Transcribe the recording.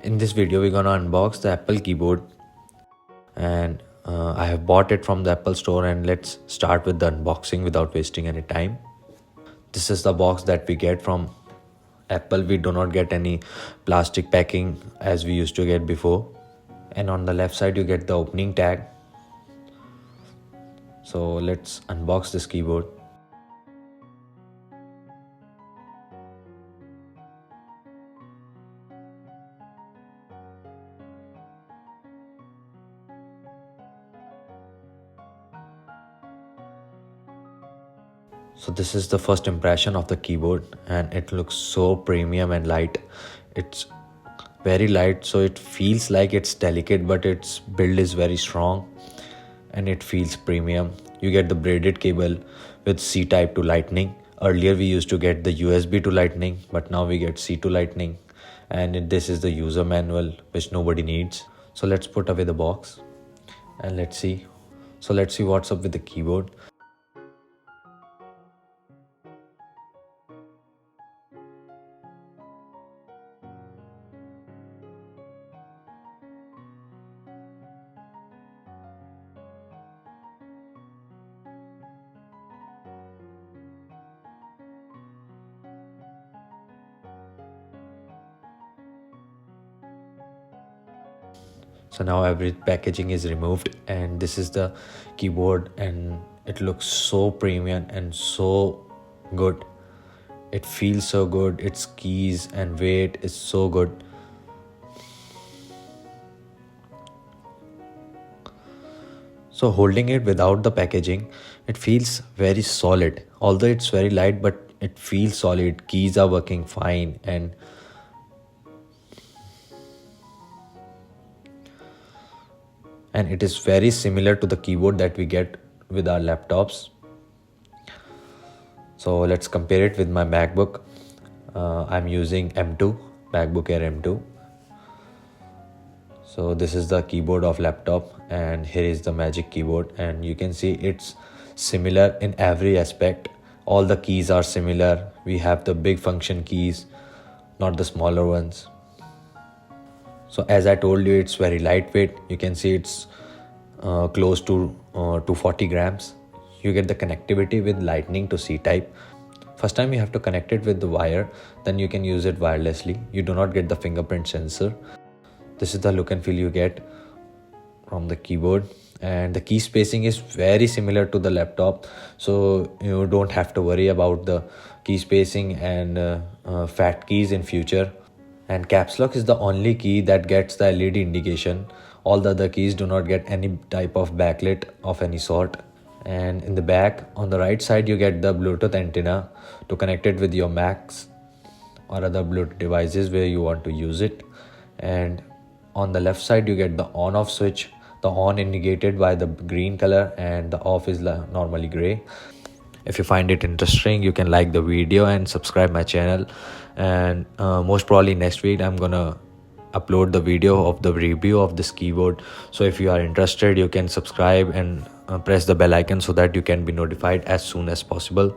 In this video, we're gonna unbox the Apple keyboard, and I have bought it from the Apple store. And let's start with the unboxing without wasting any time. This is the box that we get from Apple. We do not get any plastic packing as we used to get before. And on the left side, you get the opening tag. So let's unbox this keyboard. So this is the first impression of the keyboard, and it looks so premium and light. It's very light, so it feels like it's delicate, but its build is very strong and it feels premium. You get the braided cable with C-type to lightning. Earlier we used to get the USB to lightning, but now we get C to lightning. And this is the user manual, which nobody needs. So let's put away the box and let's see. So let's see what's up with the keyboard. So now every packaging is removed, and this is the keyboard, and it looks so premium and so good. It feels so good. Its keys and weight is so good. So holding it without the packaging, it feels very solid. Although it's very light, but it feels solid. Keys are working fine, and it is very similar to the keyboard that we get with our laptops. So let's compare it with my MacBook. I'm using M2, MacBook Air M2. So this is the keyboard of laptop, and here is the Magic Keyboard, and you can see it's similar in every aspect. All the keys are similar. We have the big function keys, not the smaller ones. So as I told you, it's very lightweight. You can see it's close to 240 grams. You get the connectivity with lightning to C-type. First time you have to connect it with the wire, then you can use it wirelessly. You do not get the fingerprint sensor. This is the look and feel you get from the keyboard, and the key spacing is very similar to the laptop, so you don't have to worry about the key spacing and fat keys in future. And caps lock is the only key that gets the LED indication. All the other keys do not get any type of backlit of any sort. And in the back, on the right side, you get the Bluetooth antenna to connect it with your Macs or other Bluetooth devices where you want to use it. And on the left side, you get the on-off switch. The on indicated by the green color, and the off is normally gray. If you find it interesting, you can like the video and subscribe my channel. And most probably next week I'm gonna upload the video of the review of this keyboard. So if you are interested, you can subscribe and press the bell icon so that you can be notified as soon as possible.